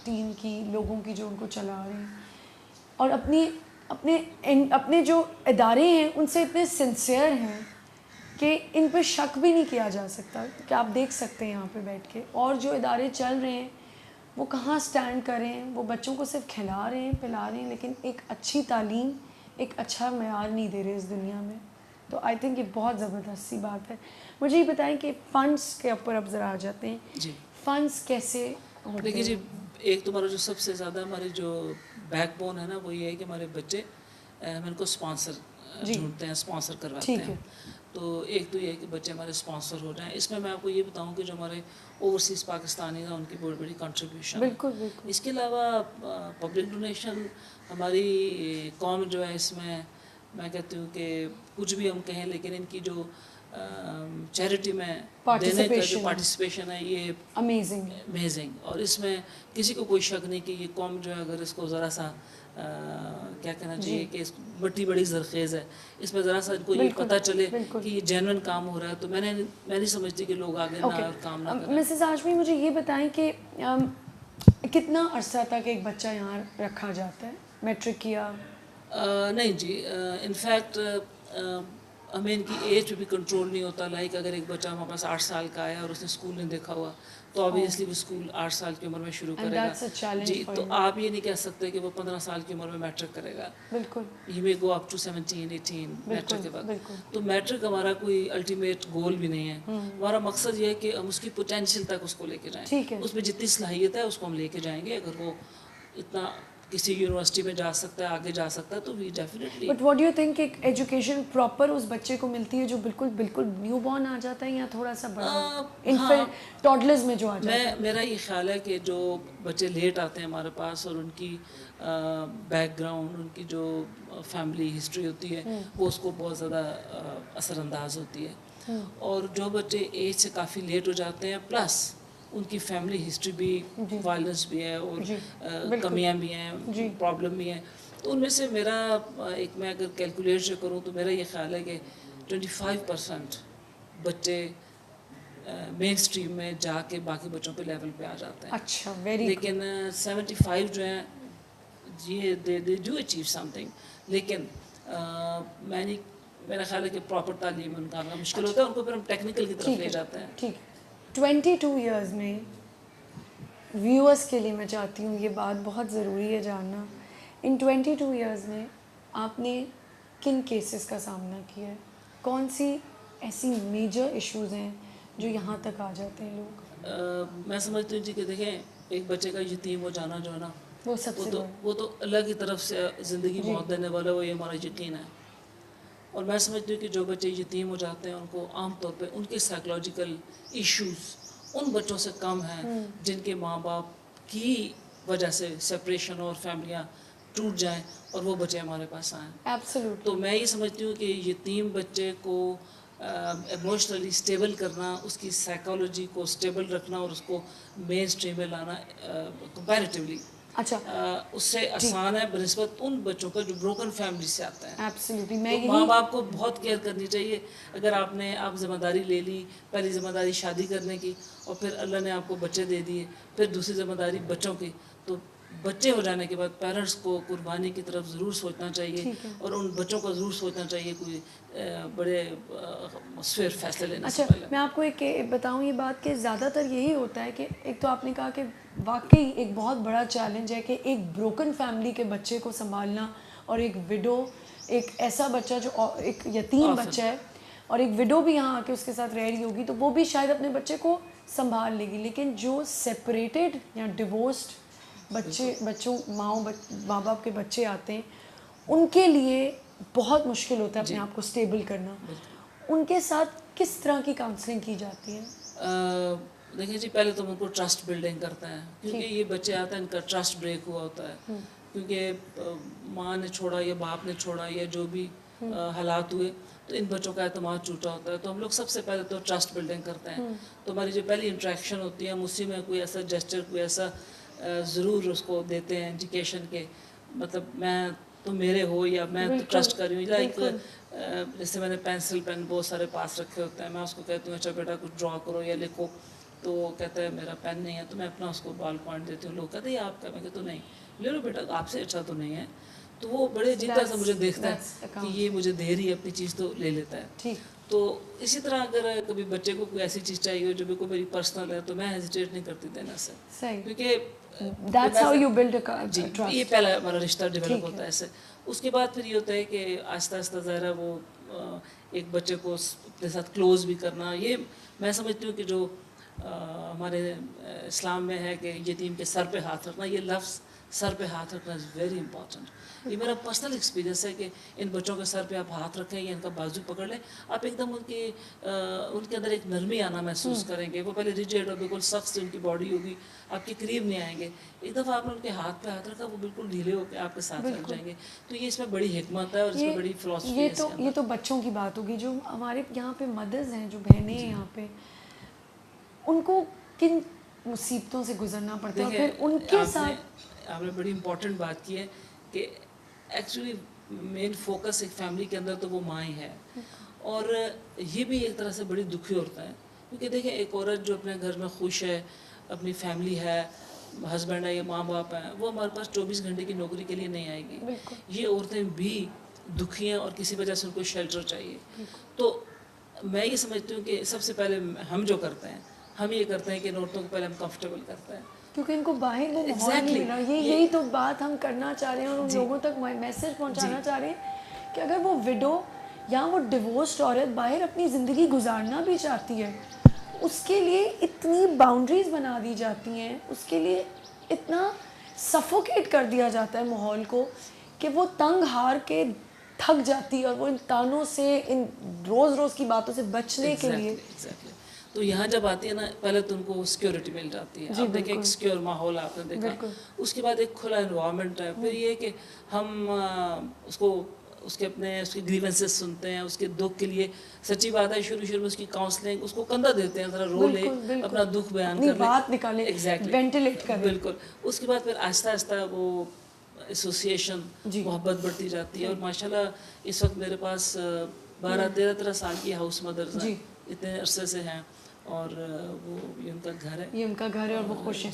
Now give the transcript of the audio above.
Team کی لوگوں کی جو ان کو چلا رہے ہیں، اور اپنے جو ادارے ہیں ان سے اتنے سنسیئر ہیں کہ ان پہ شک بھی نہیں کیا جا سکتا، کہ آپ دیکھ سکتے ہیں یہاں پہ بیٹھ کے. اور جو ادارے چل رہے ہیں وہ کہاں سٹینڈ کر رہے ہیں، وہ بچوں کو صرف کھلا رہے ہیں پلا رہے ہیں، لیکن ایک اچھی تعلیم، ایک اچھا معیار نہیں دے رہے اس دنیا میں. تو آئی تھنک یہ بہت زبردست سی بات ہے. مجھے یہ بتائیں کہ فنڈس کے اوپر اب ذرا آ جاتے ہیں. جی فنڈس کیسے ہوتے دیکھیے جی، ہیں؟ ایک تو ہمارا جو سب سے زیادہ ہماری جو بیک بون ہے نا وہ یہ ہے کہ ہمارے بچے ہم ان کو اسپانسر ڈھونڈتے ہیں، اسپانسر کرواتے ٹھیک ہیں. ہے. تو ایک تو یہ ہے کہ بچے ہمارے اسپانسر ہو جائیں. اس میں آپ کو یہ بتاؤں کہ جو ہمارے اوورسیز پاکستانی ہیں ان کی بہت بڑی کنٹریبیوشن ہے. بالکل بالکل. اس کے علاوہ پبلک ڈونیشن ہماری قوم جو ہے اس میں کہتی ہوں کہ کچھ بھی ہم کہیں لیکن ان کی جو چیریٹی میں دینے کا جو پارٹیسپیشن ہے یہ امیزنگ. اور اس میں کسی کو کوئی شک نہیں کہ یہ قوم جو ہے اگر اس کو ذرا سا کیا کہنا چاہیے کہ اس مٹی بڑی زرخیز ہے، اس میں ذرا سا ان کو یہ پتہ چلے کہ یہ جینوئن کام ہو رہا ہے تو میں نہیں سمجھتی کہ لوگ آگے نہ کام نہ کریں. مسز ہاشمی مجھے یہ بتائیں کہ کتنا عرصہ تک ایک بچہ یہاں رکھا جاتا ہے؟ میٹرک کیا؟ نہیں جی، انفیکٹ ہمیں ان کی ایج پہ بھی کنٹرول نہیں ہوتا. لائک اگر ایک بچہ ہمارے پاس 8 سال کا آیا اور اس نے اسکول نہیں دیکھا ہوا تو obviously وہ اسکول 8 سال کی عمر میں شروع کرے گا. جی تو آپ یہ نہیں کہہ سکتے کہ وہ 15 سال کی عمر میں میٹرک کرے گا. بالکل. ہی میں گو اپ ٹو 17-18 میٹرک کے بعد. تو میٹرک ہمارا کوئی الٹیمیٹ گول بھی نہیں ہے. ہمارا مقصد یہ ہے کہ ہم اس کی پوٹینشیل تک اس کو لے کے جائیں. اس میں جتنی صلاحیت ہے اس کو ہم لے کے جائیں گے. اگر وہ اتنا کسی یونیورسٹی میں جا سکتا ہے، آگے جا سکتا ہے تو we definitely. But what do you think ایک ایجوکیشن پراپر اس بچے کو ملتی ہے جو بالکل نیو بورن آ جاتا ہے یا تھوڑا سا بڑا انفینٹ ٹاڈلرز میں جو آ جاتا ہے؟ میرا یہ خیال ہے کہ جو بچے لیٹ آتے ہیں ہمارے پاس اور ان کی بیک گراؤنڈ، ان کی جو فیملی ہسٹری ہوتی ہے وہ اس کو بہت زیادہ اثر انداز ہوتی ہے. اور جو بچے ایج سے کافی لیٹ ہو جاتے ہیں پلس ان کی فیملی ہسٹری بھی وائلنس بھی ہے اور کمیاں بھی ہیں، پرابلم بھی ہیں، تو ان میں سے میرا ایک میں اگر کیلکولیٹ کروں تو میرا یہ خیال ہے کہ 25% بچے مین اسٹریم میں جا کے باقی بچوں پہ لیول پہ آ جاتے ہیں. اچھا. لیکن 75 جو ہیں یہ they do achieve some thing. لیکن میرا خیال ہے کہ پراپر تعلیم ان کا مشکل ہوتا ہے. ان کو پھر ہم ٹیکنیکل کی طرف لے جاتے ہیں. ٹھیک. 22 ایئرز میں ویورس کے لیے میں چاہتی ہوں یہ بات بہت ضروری ہے جاننا. ان 22 ایئرز میں آپ نے کن کیسز کا سامنا کیا ہے؟ کون سی ایسی میجر ایشوز ہیں جو یہاں تک آ جاتے ہیں لوگ؟ میں سمجھتی ہوں جی کہ دیکھیں ایک بچے کا یتیم ہو جانا جو ہے نا وہ تو اللہ کی طرف سے زندگی موت دینے والا وہ یہ ہمارا یقین ہے. اور میں سمجھتی ہوں کہ جو بچے یتیم ہو جاتے ہیں ان کو عام طور پہ ان کے سائیکلوجیکل ایشوز ان بچوں سے کم ہیں جن کے ماں باپ کی وجہ سے سپریشن اور فیملیاں ٹوٹ جائیں اور وہ بچے ہمارے پاس آئیں. تو میں یہ سمجھتی ہوں کہ یتیم بچے کو ایموشنلی اسٹیبل کرنا، اس کی سائیکالوجی کو اسٹیبل رکھنا اور اس کو مین اسٹریم میں لانا کمپیریٹیولی اس سے آسان ہے بنسبت ان بچوں کا جو بروکن فیملی سے آتے ہیں. تو ماں باپ کو بہت کیئر کرنی چاہیے. اگر آپ ذمہ داری لے لی، پہلی ذمہ داری شادی کرنے کی اور پھر اللہ نے آپ کو بچے دے دیے، پھر دوسری ذمہ داری بچوں کی، تو بچے ہو جانے کے بعد پیرنٹس کو قربانی کی طرف ضرور سوچنا چاہیے اور ان بچوں کو ضرور سوچنا چاہیے کوئی بڑے مسفر فیصلے لینے سے پہلے. میں آپ کو ایک بتاؤں یہ بات کہ زیادہ تر یہی ہوتا ہے کہ ایک تو آپ نے کہا کہ واقعی ایک بہت بڑا چیلنج ہے کہ ایک بروکن فیملی کے بچے کو سنبھالنا، اور ایک وڈو، ایک ایسا بچہ جو ایک یتیم بچہ ہے اور ایک وڈو بھی یہاں آ کے اس کے ساتھ رہ رہی ہوگی تو وہ بھی شاید اپنے بچے کو سنبھال لے گی. لیکن جو سپریٹڈ یا ڈیورسڈ ماں باپ کے بچے آتے ہیں ان کے لیے بہت مشکل ہوتا ہے اپنے آپ کو اسٹیبل کرنا. ان کے ساتھ کس طرح کی کاؤنسلنگ کی جاتی ہے؟ دیکھیں جی پہلے تو ان کو ٹرسٹ بلڈنگ کرتے ہیں کیونکہ یہ بچے آتے ہیں ان کا ٹرسٹ بریک ہوا ہوتا ہے کیونکہ ماں نے چھوڑا یا باپ نے چھوڑا یا جو بھی حالات ہوئے تو ان بچوں کا اعتماد ٹوٹا ہوتا ہے. تو ہم لوگ سب سے پہلے تو ٹرسٹ بلڈنگ کرتے ہیں. تو ہماری جو پہلی انٹریکشن ہوتی ہے ہم اسی میں کوئی ایسا جسچر، کوئی ایسا ضرور اس کو دیتے ہیں انڈیکیشن کے مطلب میں تم میرے ہو یا میں تو ٹرسٹ کر رہی ہوں. لائک جیسے میں نے پینسل پین بہت سارے پاس رکھے ہوتے ہیں، میں اس کو کہتی ہوں اچھا بیٹا کچھ ڈرا کرو یا لکھو تو وہ کہتا ہے میرا پین نہیں ہے تو میں اپنا اس کو بال پوائنٹ دیتی ہوں. لوگ کہتے ہیں یہ آپ کا. میں کہتا ہوں نہیں لے لو بیٹا, آپ سے اچھا تو نہیں ہے. تو وہ بڑے عجیب طرح سے مجھے دیکھتا ہے کہ یہ مجھے دے رہی ہے اپنی چیز تو لے لیتا ہے. تو اسی طرح اگر کبھی بچے کو کوئی ایسی چیز چاہیے ہو جو بالکل میری پرسنل ہے تو میں ہیزیٹیٹ نہیں کرتی دینے سے, کیونکہ جی یہ پہلا ہمارا رشتہ ڈیولپ ہوتا ہے ایسے. اس کے بعد پھر یہ ہوتا ہے کہ آہستہ آہستہ ظاہر ہے وہ ایک بچے کو اپنے ساتھ کلوز بھی کرنا. یہ میں سمجھتی ہوں کہ جو ہمارے اسلام میں ہے کہ یتیم کے سر پہ ہاتھ رکھنا, یہ لفظ سر پہ ہاتھ رکھنا از ویری امپورٹنٹ. یہ میرا پرسنل ایکسپیرینس ہے کہ ان بچوں کے سر پہ آپ ہاتھ رکھیں یا ان کا بازو پکڑ لیں, آپ ایک دم ان کے اندر ایک نرمی آنا محسوس کریں گے. وہ پہلے ریجیڈ اور بالکل سخت سے ان کی باڈی ہوگی, آپ کے قریب نہیں آئیں گے. ایک دفعہ آپ نے ان کے ہاتھ پہ ہاتھ رکھا وہ بالکل ڈھیلے ہو کے آپ کے ساتھ لگ جائیں گے. تو یہ اس میں بڑی حکمت ہے اور اس میں بڑی فلاسفی ہے. یہ تو بچوں کی بات ہوگی. جو ہمارے یہاں پہ مدرز ہیں, جو بہنیں ہیں یہاں پہ, ان کو کن مصیبتوں سے گزرنا پڑتا ہے, اور پھر ان کے ساتھ آپ نے بڑی امپورٹنٹ بات کی ہے کہ ایکچولی مین فوکس ایک فیملی کے اندر تو وہ ماں ہی ہے. اور یہ بھی ایک طرح سے بڑی دکھی عورتیں ہیں, کیونکہ دیکھیں ایک عورت جو اپنے گھر میں خوش ہے, اپنی فیملی ہے, ہسبینڈ ہے یا ماں باپ ہیں, وہ ہمارے پاس 24 گھنٹے کی نوکری کے لیے نہیں آئے گی. یہ عورتیں بھی دکھی ہیں اور کسی وجہ سے ان کو شیلٹر چاہیے. تو میں یہ سمجھتی ہوں کہ سب سے پہلے ہم جو کرتے ہیں, ہم یہ کرتے ہیں کہ ان عورتوں کو پہلے ہم کمفرٹیبل کرتے ہیں, کیونکہ ان کو باہر وہ ماحول نہیں ملا. یہی تو بات ہم کرنا چاہ رہے ہیں اور ان لوگوں تک میسج پہنچانا چاہ رہے ہیں کہ اگر وہ وڈو یا وہ ڈیورسڈ عورت باہر اپنی زندگی گزارنا بھی چاہتی ہے, اس کے لیے اتنی باؤنڈریز بنا دی جاتی ہیں, اس کے لیے اتنا سفوکیٹ کر دیا جاتا ہے ماحول کو کہ وہ تنگ ہار کے تھک جاتی ہے, اور وہ ان تانوں سے, ان روز روز کی باتوں سے بچنے کے لیے. تو یہاں جب آتی ہے نا, پہلے تو ان کو سیکیورٹی مل جاتی ہے. آپ دیکھیں ایک سیکیور ماحول آپ نے دیکھا, اس کے بعد ایک کھلا انوائرمنٹ ہے. پھر یہ کہ ہم اس کے گریونسز سنتے ہیں, اس کے دکھ کے لیے سچی بات ہے شروع میں اس کی کاؤنسلنگ, اس کو کندھا دیتے ہیں, ذرا رو لے, اپنا دکھ بیان کر لے, بات نکالے, وینٹیلیٹ کرے. بالکل. اس کے بعد پھر آہستہ آہستہ وہ ایسوسیشن, محبت بڑھتی جاتی ہے. اور ماشاءاللہ اس وقت میرے پاس 12-13 سال کی ہاؤس مدرز ہیں, اتنے عرصے سے ہیں, اور وہ یہ ان کا گھر ہے, یہ ان کا گھر ہے اور وہ خوش ہیں.